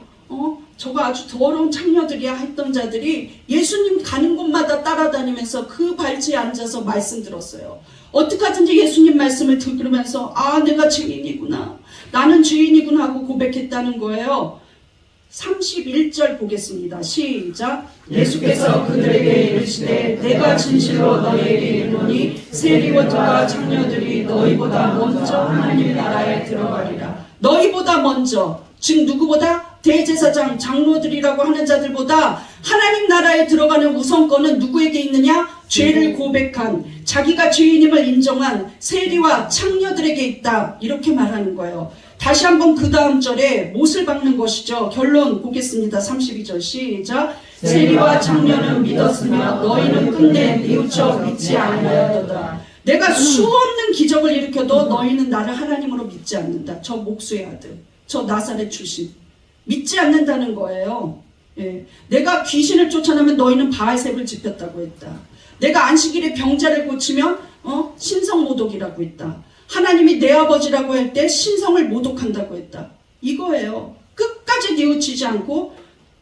저거 아주 더러운 창녀들이야 했던 자들이 예수님 가는 곳마다 따라다니면서 그 발치에 앉아서 말씀 들었어요. 어떻게 하든지 예수님 말씀을 들으면서 아, 내가 죄인이구나, 나는 죄인이구나 하고 고백했다는 거예요. 31절 보겠습니다. 시작.
예수께서 그들에게 이르시되 내가 진실로 너희에게 이르노니 세리원과 창녀들이 너희보다 먼저 하나님 나라에 들어가리라.
너희보다 먼저, 즉 누구보다? 대제사장, 장로들이라고 하는 자들보다 하나님 나라에 들어가는 우선권은 누구에게 있느냐? 죄를 고백한, 자기가 죄인임을 인정한 세리와 창녀들에게 있다, 이렇게 말하는 거예요. 다시 한번 그 다음 절에 못을 박는 것이죠. 결론 보겠습니다. 32절 시작. 세리와 창녀는 믿었으며 너희는 끝내 뉘우쳐 믿지 아니하였도다. 내가 수없는 기적을 일으켜도 너희는 나를 하나님으로 믿지 않는다. 저 목수의 아들, 저 나사렛 출신 믿지 않는다는 거예요. 예. 내가 귀신을 쫓아내면 너희는 바알셉을 지폈다고 했다. 내가 안식일에 병자를 고치면 신성 모독이라고 했다. 하나님이 내 아버지라고 할 때 신성을 모독한다고 했다. 이거예요. 끝까지 뉘우치지 않고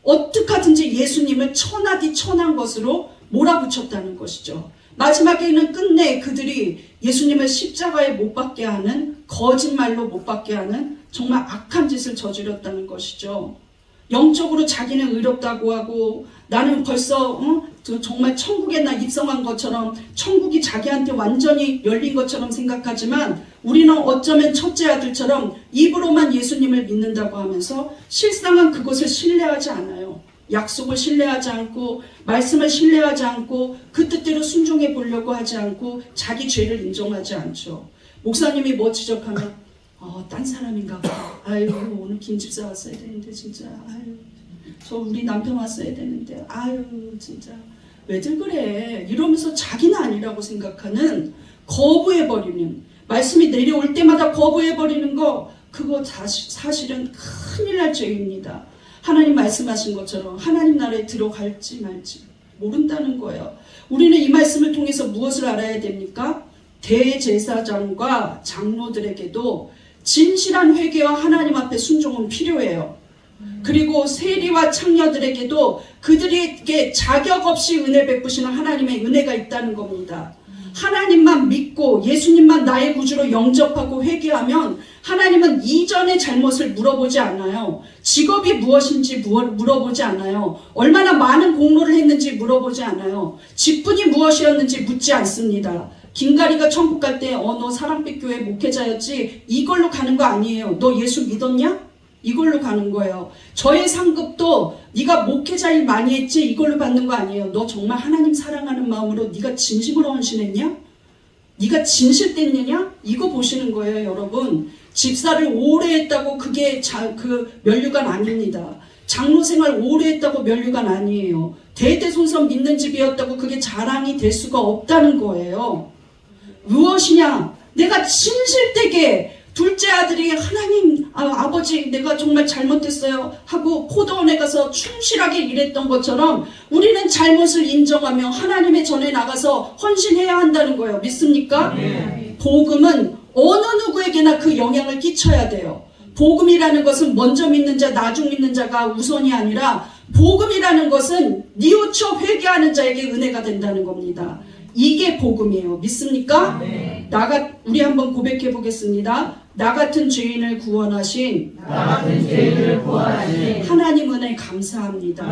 어떻게 하든지 예수님을 천하디 천한 것으로 몰아붙였다는 것이죠. 마지막에는 끝내 그들이 예수님을 십자가에 못 박게 하는, 거짓말로 못 박게 하는 정말 악한 짓을 저질렀다는 것이죠. 영적으로 자기는 의롭다고 하고 나는 벌써 정말 천국에 나 입성한 것처럼, 천국이 자기한테 완전히 열린 것처럼 생각하지만 우리는 어쩌면 첫째 아들처럼 입으로만 예수님을 믿는다고 하면서 실상은 그것을 신뢰하지 않아요. 약속을 신뢰하지 않고 말씀을 신뢰하지 않고 그 뜻대로 순종해 보려고 하지 않고 자기 죄를 인정하지 않죠. 목사님이 뭐 지적하면 딴 사람인가 봐. 아유, 오늘 김집사 왔어야 되는데 진짜. 아유, 저 우리 남편 왔어야 되는데. 아유, 진짜 왜들 그래? 이러면서 자기는 아니라고 생각하는, 거부해버리는, 말씀이 내려올 때마다 거부해버리는 거, 그거 사실은 큰일 날 죄입니다. 하나님 말씀하신 것처럼 하나님 나라에 들어갈지 말지 모른다는 거예요. 우리는 이 말씀을 통해서 무엇을 알아야 됩니까? 대제사장과 장로들에게도 진실한 회개와 하나님 앞에 순종은 필요해요. 그리고 세리와 창녀들에게도 그들에게 자격 없이 은혜 베푸시는 하나님의 은혜가 있다는 겁니다. 하나님만 믿고 예수님만 나의 구주로 영접하고 회개하면 하나님은 이전의 잘못을 물어보지 않아요. 직업이 무엇인지 물어보지 않아요. 얼마나 많은 공로를 했는지 물어보지 않아요. 직분이 무엇이었는지 묻지 않습니다. 김가리가 천국 갈 때 너 사랑빛 교회 목회자였지, 이걸로 가는 거 아니에요. 너 예수 믿었냐? 이걸로 가는 거예요. 저의 상급도 네가 목회자 일 많이 했지, 이걸로 받는 거 아니에요. 너 정말 하나님 사랑하는 마음으로 네가 진심으로 헌신했냐? 네가 진실됐느냐? 이거 보시는 거예요, 여러분. 집사를 오래 했다고 그게 그 면류관 아닙니다. 장로 생활 오래 했다고 면류관 아니에요. 대대손손 믿는 집이었다고 그게 자랑이 될 수가 없다는 거예요. 무엇이냐? 내가 진실되게 둘째 아들이 하나님, 아버지 내가 정말 잘못했어요 하고 포도원에 가서 충실하게 일했던 것처럼 우리는 잘못을 인정하며 하나님의 전에 나가서 헌신해야 한다는 거예요. 믿습니까? 네. 복음은 어느 누구에게나 그 영향을 끼쳐야 돼요. 복음이라는 것은 먼저 믿는 자, 나중 믿는 자가 우선이 아니라 복음이라는 것은 뉘우쳐 회개하는 자에게 은혜가 된다는 겁니다. 이게 복음이에요. 믿습니까? 네. 우리 한번 고백해 보겠습니다. 나 같은 죄인을 구원하신 하나님 은혜 감사합니다.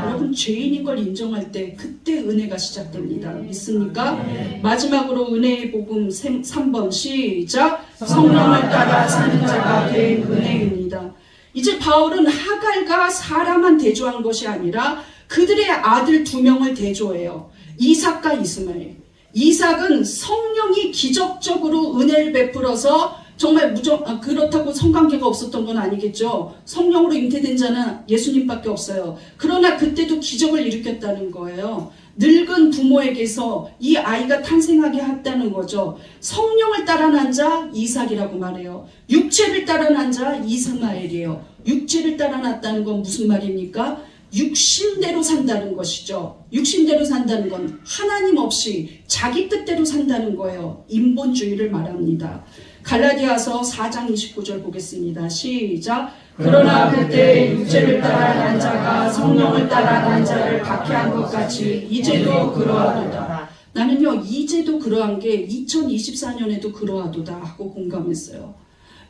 여러분, 죄인인 걸 인정할 때 그때 은혜가 시작됩니다. 믿습니까? 네. 마지막으로 은혜의 복음 3번 시작. 성령을 따라 사는 자가 된 은혜입니다. 이제 바울은 하갈과 사라만 대조한 것이 아니라 그들의 아들 2명을 대조해요. 이삭과 이스마엘. 이삭은 성령이 기적적으로 은혜를 베풀어서 정말 그렇다고 성관계가 없었던 건 아니겠죠. 성령으로 잉태된 자는 예수님밖에 없어요. 그러나 그때도 기적을 일으켰다는 거예요. 늙은 부모에게서 이 아이가 탄생하게 했다는 거죠. 성령을 따라 난 자 이삭이라고 말해요. 육체를 따라 난 자 이스마엘이에요. 육체를 따라 났다는 건 무슨 말입니까? 육신대로 산다는 것이죠. 육신대로 산다는 건 하나님 없이 자기 뜻대로 산다는 거예요. 인본주의를 말합니다. 갈라디아서 4장 29절 보겠습니다. 시작. 그러나 그때 육체를 따라 난 자가 성령을 따라 난 자를 박해한 것 같이 이제도 그러하도다. 나는요, 이제도 그러한 게 2024년에도 그러하도다 하고 공감했어요.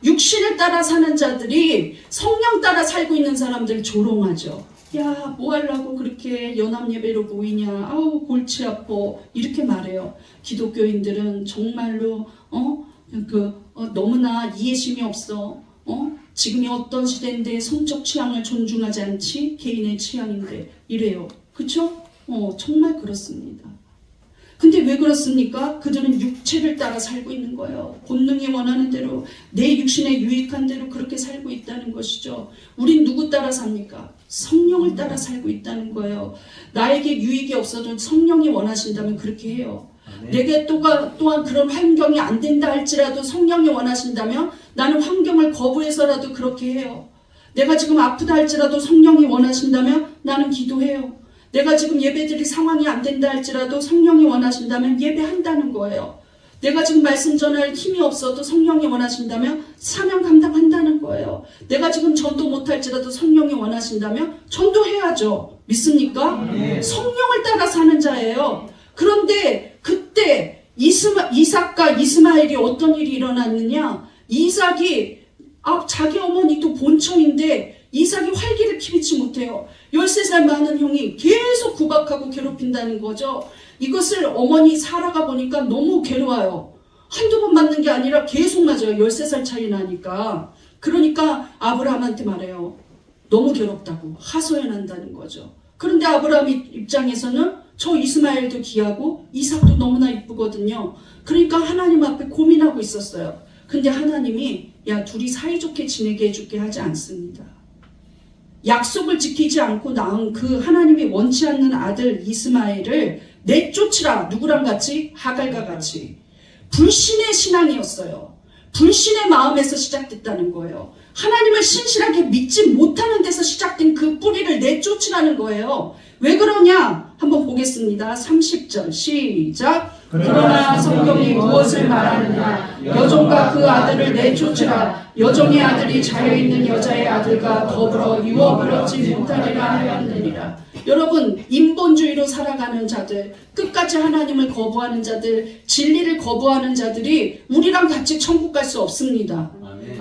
육신을 따라 사는 자들이 성령 따라 살고 있는 사람들 조롱하죠. 야, 뭐 하려고 그렇게 연합예배로 모이냐, 아우 골치 아파, 이렇게 말해요. 기독교인들은 정말로 너무나 이해심이 없어. 지금이 어떤 시대인데 성적 취향을 존중하지 않지? 개인의 취향인데 이래요. 그쵸? 정말 그렇습니다. 근데 왜 그렇습니까? 그들은 육체를 따라 살고 있는 거예요. 본능이 원하는 대로, 내 육신에 유익한 대로 그렇게 살고 있다는 것이죠. 우린 누구 따라 삽니까? 성령을 따라 살고 있다는 거예요. 나에게 유익이 없어도 성령이 원하신다면 그렇게 해요. 내게 또한 그런 환경이 안 된다 할지라도 성령이 원하신다면 나는 환경을 거부해서라도 그렇게 해요. 내가 지금 아프다 할지라도 성령이 원하신다면 나는 기도해요. 내가 지금 예배드릴 상황이 안 된다 할지라도 성령이 원하신다면 예배한다는 거예요. 내가 지금 말씀 전할 힘이 없어도 성령이 원하신다면 사명 감당한다는 거예요. 내가 지금 전도 못할지라도 성령이 원하신다면 전도해야죠. 믿습니까? 네. 성령을 따라 사는 자예요. 그런데 그때 이삭과 이스마엘이 어떤 일이 일어났느냐? 이삭이 자기 어머니도 본처인데 이삭이 활기를 피우지 못해요. 13살 많은 형이 계속 구박하고 괴롭힌다는 거죠. 이것을 어머니 사라가 보니까 너무 괴로워요. 한두 번 맞는 게 아니라 계속 맞아요. 13살 차이 나니까. 그러니까 아브라함한테 말해요. 너무 괴롭다고 하소연한다는 거죠. 그런데 아브라함 입장에서는 저 이스마엘도 귀하고 이삭도 너무나 이쁘거든요. 그러니까 하나님 앞에 고민하고 있었어요. 근데 하나님이 야, 둘이 사이좋게 지내게 해줄게 하지 않습니다. 약속을 지키지 않고 낳은 그 하나님이 원치 않는 아들 이스마엘을 내쫓으라. 누구랑 같이? 하갈과 같이. 불신의 신앙이었어요. 불신의 마음에서 시작됐다는 거예요. 하나님을 신실하게 믿지 못하는 데서 시작된 그 뿌리를 내쫓으라는 거예요. 왜 그러냐? 한번 보겠습니다. 30절 시작. 그러나 성경이 무엇을 말하느냐? 여종과 그 아들을 내쫓으라. 여종의 아들이 자유있는 여자의 아들과 더불어 유업을 얻지 못하리라 하였느니라. 여러분, 인본주의로 살아가는 자들, 끝까지 하나님을 거부하는 자들, 진리를 거부하는 자들이 우리랑 같이 천국 갈 수 없습니다.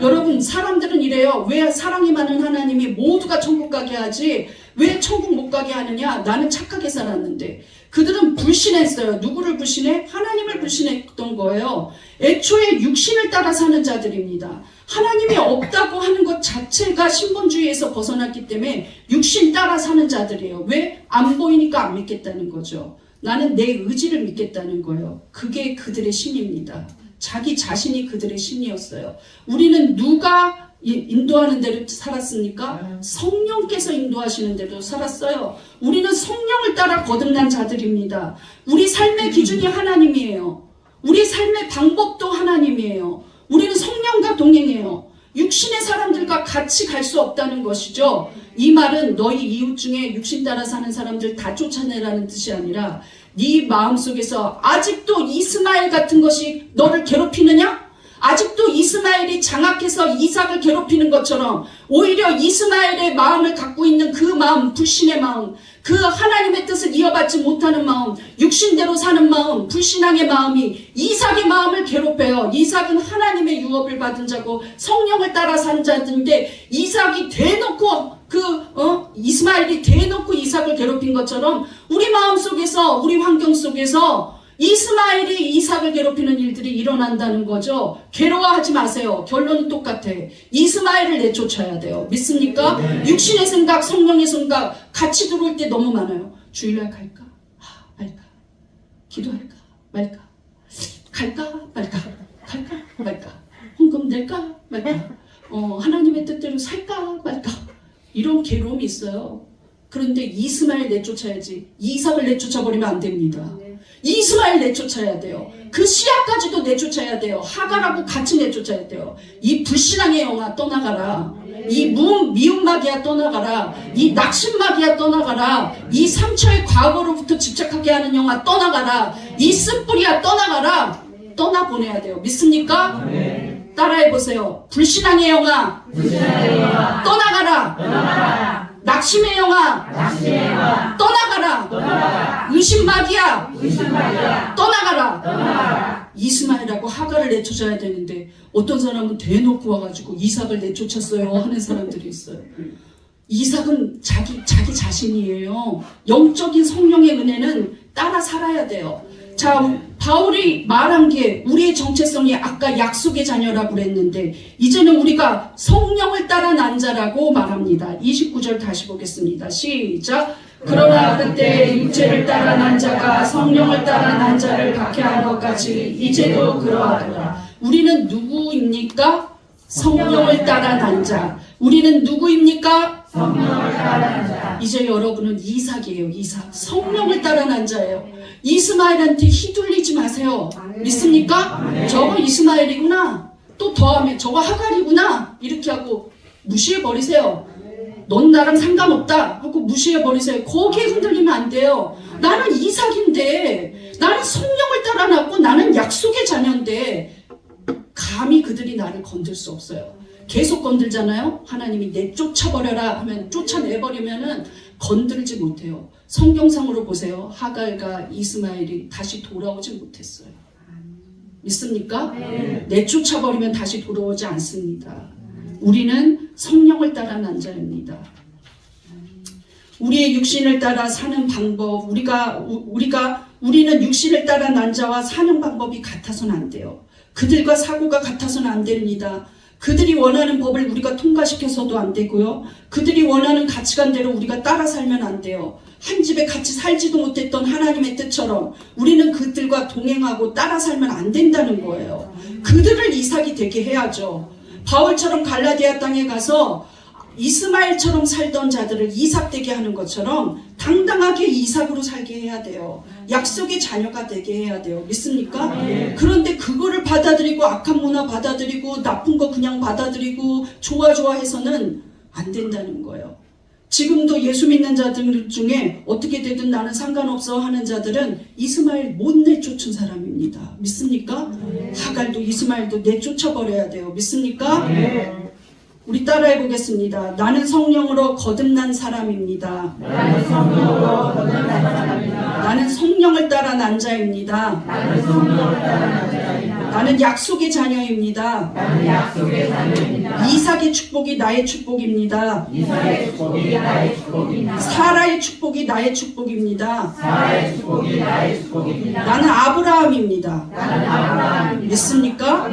여러분, 사람들은 이래요. 왜 사랑이 많은 하나님이 모두가 천국 가게 하지? 왜 천국 못 가게 하느냐? 나는 착하게 살았는데. 그들은 불신했어요. 누구를 불신해? 하나님을 불신했던 거예요. 애초에 육신을 따라 사는 자들입니다. 하나님이 없다고 하는 것 자체가 신본주의에서 벗어났기 때문에 육신 따라 사는 자들이에요. 왜? 안 보이니까 안 믿겠다는 거죠. 나는 내 의지를 믿겠다는 거예요. 그게 그들의 신입니다. 자기 자신이 그들의 신이었어요. 우리는 누가 인도하는 대로 살았습니까? 성령께서 인도하시는 대로 살았어요. 우리는 성령을 따라 거듭난 자들입니다. 우리 삶의 기준이 하나님이에요. 우리 삶의 방법도 하나님이에요. 우리는 성령과 동행해요. 육신의 사람들과 같이 갈 수 없다는 것이죠. 이 말은 너희 이웃 중에 육신 따라 사는 사람들 다 쫓아내라는 뜻이 아니라 네 마음속에서 아직도 이스마엘 같은 것이 너를 괴롭히느냐? 아직도 이스마엘이 장악해서 이삭을 괴롭히는 것처럼 오히려 이스마엘의 마음을 갖고 있는 그 마음, 불신의 마음, 그 하나님의 뜻을 이어받지 못하는 마음, 육신대로 사는 마음, 불신앙의 마음이 이삭의 마음을 괴롭혀요. 이삭은 하나님의 유업을 받은 자고 성령을 따라 산 자인데 이삭이 대놓고 이스마엘이 대놓고 이삭을 괴롭힌 것처럼 우리 마음 속에서, 우리 환경 속에서 이스마엘이 이삭을 괴롭히는 일들이 일어난다는 거죠. 괴로워하지 마세요. 결론은 똑같아. 이스마엘을 내쫓아야 돼요. 믿습니까? 네. 육신의 생각, 성령의 생각 같이 들어올 때 너무 많아요. 주일날 갈까? 말까? 기도할까 말까, 갈까 말까, 갈까 말까, 헌금 낼까 말까, 하나님의 뜻대로 살까 말까, 이런 괴로움이 있어요. 그런데 이스마엘 내쫓아야지. 이삭을 내쫓아버리면 안 됩니다. 이스마엘 내쫓아야 돼요. 그 씨앗까지도 내쫓아야 돼요. 하갈하고 같이 내쫓아야 돼요. 이 불신앙의 영아 떠나가라. 이 미움마귀야 떠나가라. 이 낙심마귀야 떠나가라. 이 상처의 과거로부터 집착하게 하는 영아 떠나가라. 이 쓴뿌리야 떠나가라. 떠나보내야 돼요. 믿습니까? 따라해보세요. 불신앙의 영아 떠나가라. 낙심의 영아 떠나가라. 의심마귀야 떠나가라. 이스마엘하고 하갈을 내쫓아야 되는데 어떤 사람은 대놓고 와가지고 이삭을 내쫓았어요 하는 사람들이 있어요. 이삭은 자기 자신이에요. 영적인 성령의 은혜는 따라 살아야 돼요. 자, 바울이 말한 게 우리의 정체성이 아까 약속의 자녀라고 그랬는데 이제는 우리가 성령을 따라 난 자라고 말합니다. 29절 다시 보겠습니다. 시작. 그러나 그때 육체를 따라 난 자가 성령을 따라 난 자를 박해한 것 같이 이제도 그러하더라. 우리는 누구입니까? 성령을 따라 난 자. 우리는 누구입니까?
성령을 따라 난 자.
이제 여러분은 이삭이에요. 이삭. 성령을 따라 난 자예요. 이스마엘한테 휘둘리지 마세요. 믿습니까? 저거 이스마엘이구나. 또 더하면 저거 하갈이구나. 이렇게 하고 무시해버리세요. 넌 나랑 상관없다 하고 무시해버리세요. 거기에 흔들리면 안 돼요. 나는 이삭인데, 나는 성령을 따라 났고 나는 약속의 자녀인데 감히 그들이 나를 건들 수 없어요. 계속 건들잖아요. 하나님이 내쫓아버려라 하면, 쫓아내버리면은 건들지 못해요. 성경상으로 보세요. 하갈과 이스마엘이 다시 돌아오지 못했어요. 믿습니까? 내쫓아버리면 다시 돌아오지 않습니다. 우리는 성령을 따라 난 자입니다. 우리의 육신을 따라 사는 방법, 우리는 육신을 따라 난 자와 사는 방법이 같아서는 안 돼요. 그들과 사고가 같아서는 안 됩니다. 그들이 원하는 법을 우리가 통과시켜서도 안 되고요. 그들이 원하는 가치관대로 우리가 따라 살면 안 돼요. 한 집에 같이 살지도 못했던 하나님의 뜻처럼 우리는 그들과 동행하고 따라 살면 안 된다는 거예요. 그들을 이삭이 되게 해야죠. 바울처럼 갈라디아 땅에 가서 이스마엘처럼 살던 자들을 이삭 되게 하는 것처럼 당당하게 이삭으로 살게 해야 돼요. 약속의 자녀가 되게 해야 돼요. 믿습니까? 그런데 그거를 받아들이고 악한 문화 받아들이고 나쁜 거 그냥 받아들이고 좋아해서는 안 된다는 거예요. 지금도 예수 믿는 자들 중에 어떻게 되든 나는 상관없어 하는 자들은 이스마엘 못 내쫓은 사람입니다. 믿습니까? 하갈도 이스마엘도 내쫓아버려야 돼요. 믿습니까? 우리 따라해 보겠습니다. 나는 성령으로 거듭난 사람입니다. 나는 성령을 따라 난 자입니다. 나는 약속의 자녀입니다. 이삭의 축복이 나의 축복입니다. 사라의 축복이 나의 축복입니다. 나는 아브라함입니다. 믿습니까?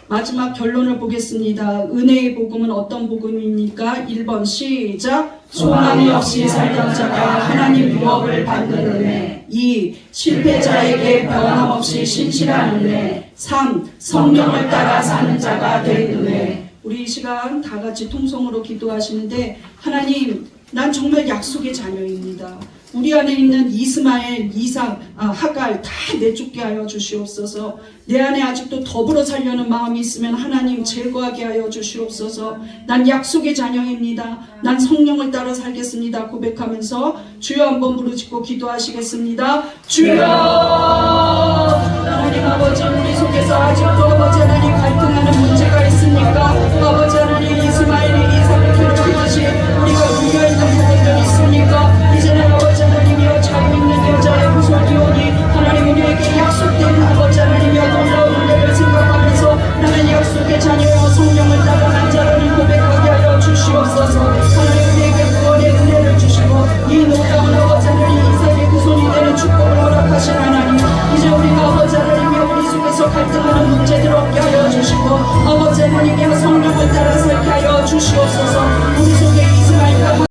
마지막 결론을 보겠습니다. 은혜의 복음은 어떤 복음입니까? 1번 시작. 소망이 없이 살던 자가 하나님 유업을 받는 은혜. 2. 실패자에게 변함없이 신실한 은혜. 3. 성령을 따라 사는 자가 된 은혜. 우리 이 시간 다 같이 통성으로 기도하시는데, 하나님, 난 정말 약속의 자녀입니다. 우리 안에 있는 이스마엘, 이삭, 하갈 다 내쫓게 하여 주시옵소서. 내 안에 아직도 더불어 살려는 마음이 있으면 하나님 제거하게 하여 주시옵소서. 난 약속의 자녀입니다. 난 성령을 따라 살겠습니다. 고백하면서 주여 한번 부르짖고 기도하시겠습니다. 주여!